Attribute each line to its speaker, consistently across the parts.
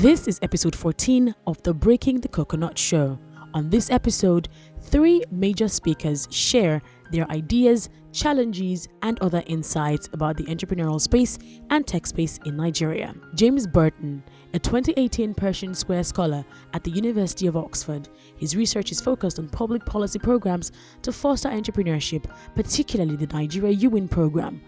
Speaker 1: This is episode 14 of the Breaking the Coconut Show. On this episode, 3 major speakers share their ideas, challenges, and other insights about the entrepreneurial space and tech space in Nigeria. James Burton, a 2018 Pershing Square Scholar at the University of Oxford. His research is focused on public policy programs to foster entrepreneurship, particularly the Nigeria UWIN program.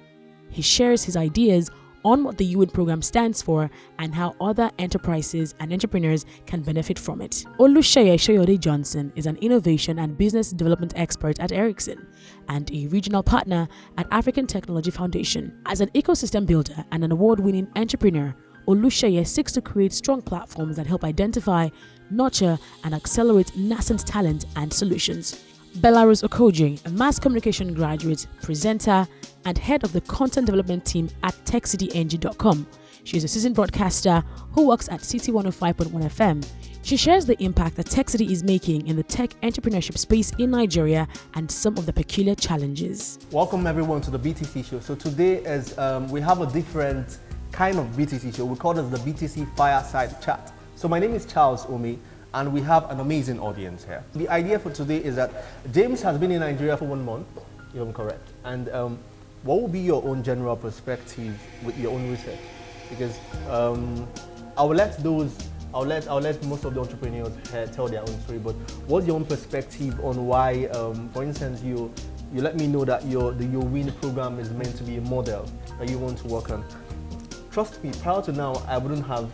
Speaker 1: He shares his ideas on what the UWIN program stands for and how other enterprises and entrepreneurs can benefit from it. Oluseyi Soyode Johnson is an innovation and business development expert at Ericsson and a regional partner at African Technology Foundation. As an ecosystem builder and an award-winning entrepreneur, Oluseyi seeks to create strong platforms that help identify, nurture, and accelerate nascent talent and solutions. Belarus Okoji, a mass communication graduate, presenter, and head of the content development team at TechCityNG.com. She is a seasoned broadcaster who works at City 105.1 FM. She shares the impact that Tech City is making in the tech entrepreneurship space in Nigeria and some of the peculiar challenges.
Speaker 2: Welcome everyone to the BTC show. So today is we have a different kind of BTC show. We call it the BTC Fireside Chat. So my name is Charles Umeh, and we have an amazing audience here. The idea for today is that James has been in Nigeria for 1 month, if I'm correct. And what will be your own general perspective with your own research? Because I'll let most of the entrepreneurs tell their own story. But what's your own perspective on why, for instance, you let me know that the UWIN program is meant to be a model that you want to work on. Trust me, prior to now, I wouldn't have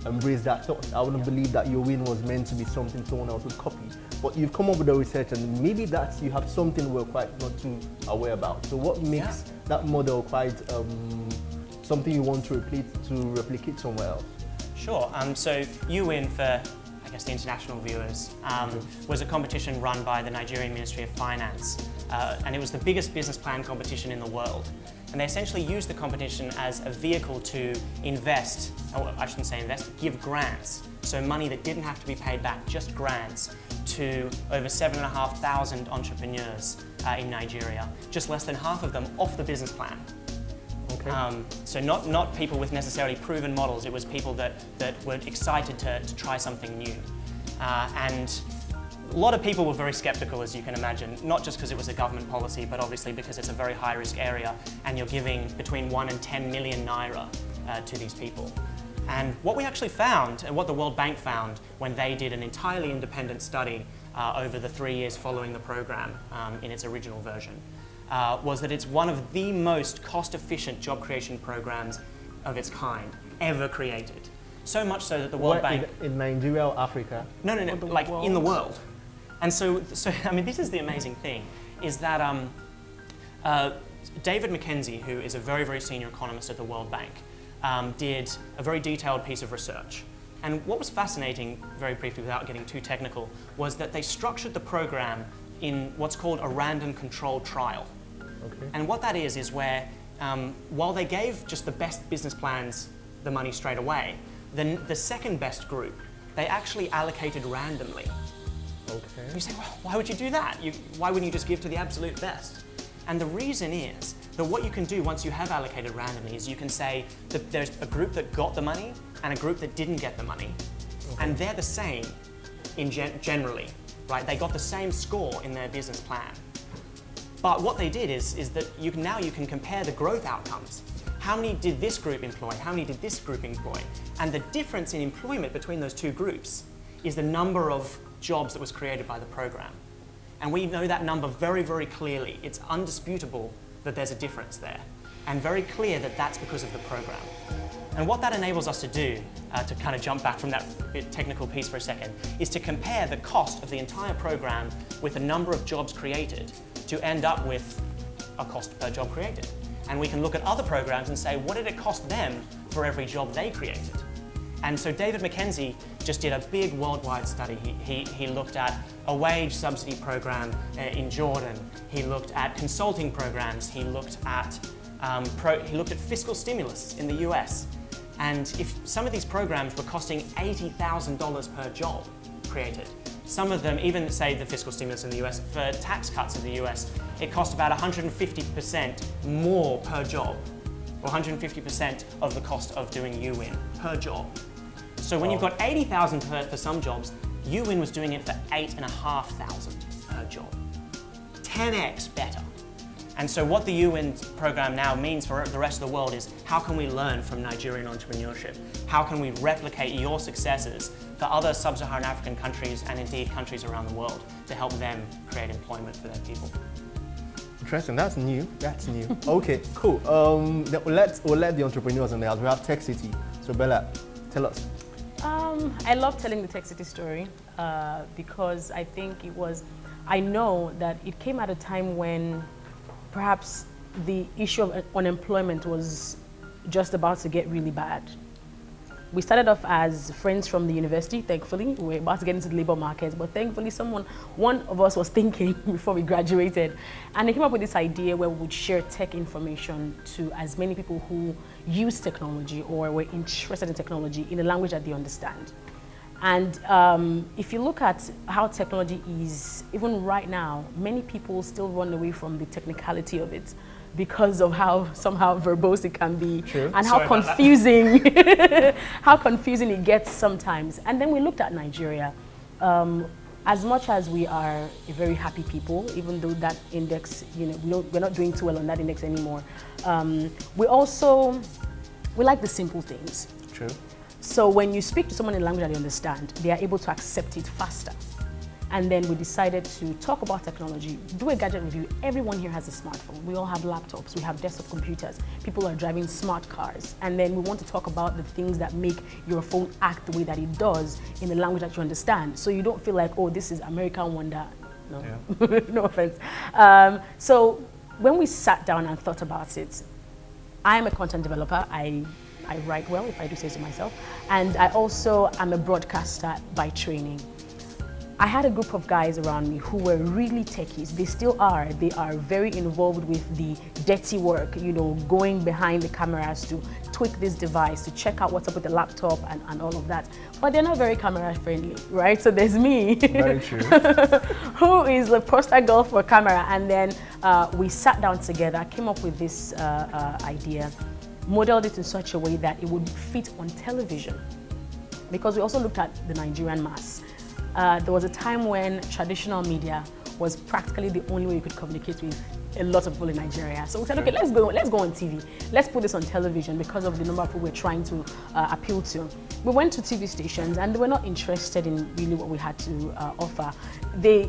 Speaker 2: embraced that thought. I wouldn't believe that UWIN was meant to be something someone else would copy. But you've come up with the research, and maybe you have something we're quite not too aware about. So what makes that model quite something you want to replicate somewhere else?
Speaker 3: Sure. So UWIN, for I guess the international viewers, was a competition run by the Nigerian Ministry of Finance, and it was the biggest business plan competition in the world. And they essentially used the competition as a vehicle to invest, or I shouldn't say invest, give grants. So money that didn't have to be paid back, just grants, to over 7,500 entrepreneurs in Nigeria. Just less than half of them off the business plan.
Speaker 2: Okay.
Speaker 3: So not people with necessarily proven models, it was people that were excited to try something new. And a lot of people were very skeptical, as you can imagine, not just because it was a government policy, but obviously because it's a very high-risk area and you're giving between 1 and 10 million naira to these people. And what we actually found, and what the World Bank found when they did an entirely independent study over the 3 years following the program in its original version, was that it's one of the most cost-efficient job creation programs of its kind ever created. So much so that the World Bank...
Speaker 2: In Nigeria or Africa?
Speaker 3: No, like in the world. And so I mean, this is the amazing thing, is that David McKenzie, who is a very, very senior economist at the World Bank, did a very detailed piece of research. And what was fascinating, very briefly without getting too technical, was that they structured the program in what's called a random controlled trial.
Speaker 2: Okay.
Speaker 3: And what that is where, while they gave just the best business plans the money straight away, then the second best group, they actually allocated randomly.
Speaker 2: Okay.
Speaker 3: And you say, well, why would you do that? Why wouldn't you just give to the absolute best? And the reason is that what you can do once you have allocated randomly is you can say that there's a group that got the money and a group that didn't get the money. Okay. And they're the same generally, right? They got the same score in their business plan. But what they did is that now you can compare the growth outcomes. How many did this group employ? How many did this group employ? And the difference in employment between those two groups is the number of jobs that was created by the program. And we know that number very, very clearly. It's undisputable that there's a difference there, and very clear that that's because of the program. And what that enables us to do, to kind of jump back from that bit technical piece for a second, is to compare the cost of the entire program with the number of jobs created to end up with a cost per job created. And we can look at other programs and say, what did it cost them for every job they created? And so David McKenzie just did a big worldwide study. He looked at a wage subsidy program in Jordan. He looked at consulting programs. He looked at fiscal stimulus in the US. And if some of these programs were costing $80,000 per job created, some of them, even say the fiscal stimulus in the US, for tax cuts in the US, it cost about 150% more per job, or 150% of the cost of doing UWIN per job. So when you've got 80,000 for some jobs, UN was doing it for 8,500 per job. 10x better. And so what the UN program now means for the rest of the world is how can we learn from Nigerian entrepreneurship? How can we replicate your successes for other sub-Saharan African countries and indeed countries around the world to help them create employment for their people?
Speaker 2: Interesting. That's new. That's new. Okay, cool. We'll let the entrepreneurs in there. We have Tech City. So Bella, tell us.
Speaker 1: I love telling the Tech City story because I think I know that it came at a time when perhaps the issue of unemployment was just about to get really bad. We started off as friends from the university, thankfully. We were about to get into the labor market, but thankfully one of us was thinking before we graduated. And they came up with this idea where we would share tech information to as many people who use technology or were interested in technology in a language that they understand. And if you look at how technology is, even right now, many people still run away from the technicality of it because of how somehow verbose it can be.
Speaker 2: True.
Speaker 1: And how confusing, how confusing it gets sometimes. And then we looked at Nigeria. As much as we are a very happy people, even though that index, we're not doing too well on that index anymore. We like the simple things.
Speaker 2: True.
Speaker 1: So when you speak to someone in a language that they understand, they are able to accept it faster. And then we decided to talk about technology, do a gadget review. Everyone here has a smartphone. We all have laptops, we have desktop computers. People are driving smart cars. And then we want to talk about the things that make your phone act the way that it does in a language that you understand. So you don't feel like, oh, this is American wonder. No, yeah. No offense. So when we sat down and thought about it, I am a content developer. I write well, if I do say so myself. And I also am a broadcaster by training. I had a group of guys around me who were really techies. They still are. They are very involved with the dirty work, going behind the cameras to tweak this device, to check out what's up with the laptop and all of that. But they're not very camera friendly, right? So there's me,
Speaker 2: Very true.
Speaker 1: who is the poster girl for camera. And then we sat down together, came up with this idea, modeled it in such a way that it would fit on television. Because we also looked at the Nigerian mass. There was a time when traditional media was practically the only way you could communicate with a lot of people in Nigeria. So we said, okay, let's go on TV. Let's put this on television because of the number of people we're trying to appeal to. We went to TV stations and they were not interested in really what we had to offer. They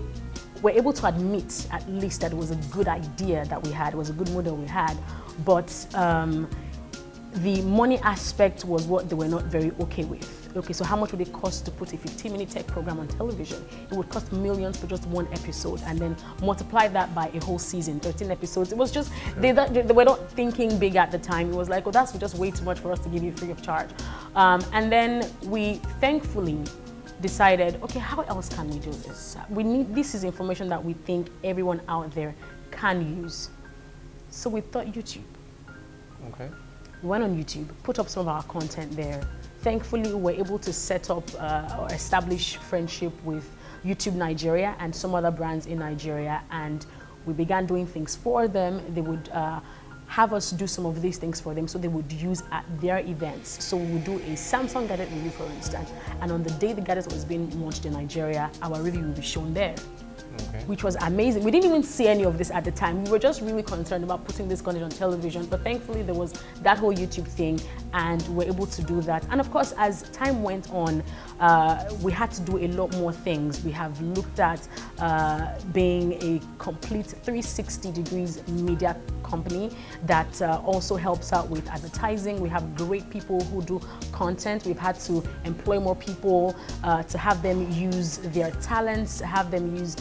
Speaker 1: were able to admit at least that it was a good idea that we had, it was a good model we had, but the money aspect was what they were not very okay with. Okay, so how much would it cost to put a 15-minute tech program on television? It would cost millions for just one episode, and then multiply that by a whole season, 13 episodes. It was just, they were not thinking big at the time. It was like, oh, that's just way too much for us to give you free of charge. And then we thankfully decided, okay, how else can we do this? This is information that we think everyone out there can use. So we thought YouTube.
Speaker 2: Okay.
Speaker 1: We went on YouTube, put up some of our content there. Thankfully, we were able to set up or establish friendship with YouTube Nigeria and some other brands in Nigeria, and we began doing things for them. They would have us do some of these things for them, so they would use at their events. So we would do a Samsung gadget review, for instance, and on the day the gadget was being launched in Nigeria, our review would be shown there. Okay. Which was amazing. We didn't even see any of this at the time. We were just really concerned about putting this content on television, but thankfully there was that whole YouTube thing and we were able to do that. And of course, as time went on, we had to do a lot more things. We have looked at being a complete 360 degrees media company that also helps out with advertising. We have great people who do content. We've had to employ more people to have them use their talents, have them use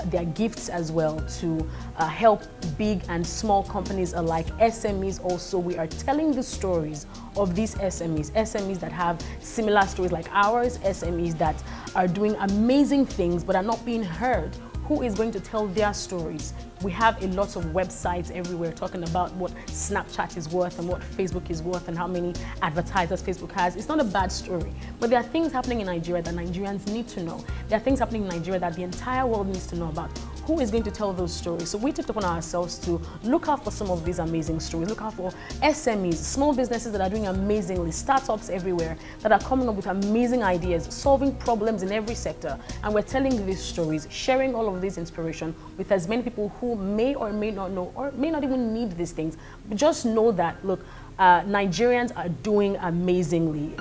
Speaker 1: their gifts as well to help big and small companies alike. SMEs also, we are telling the stories of these SMEs that have similar stories like ours, SMEs that are doing amazing things but are not being heard. Who is going to tell their stories? We have a lot of websites everywhere talking about what Snapchat is worth and what Facebook is worth and how many advertisers Facebook has. It's not a bad story, but there are things happening in Nigeria that Nigerians need to know. There are things happening in Nigeria that the entire world needs to know about. who is going to tell those stories? So we took it upon ourselves to look out for some of these amazing stories, look out for SMEs, small businesses that are doing amazingly, startups everywhere that are coming up with amazing ideas, solving problems in every sector. And we're telling these stories, sharing all of this inspiration with as many people who may or may not know or may not even need these things. But just know that, look, Nigerians are doing amazingly.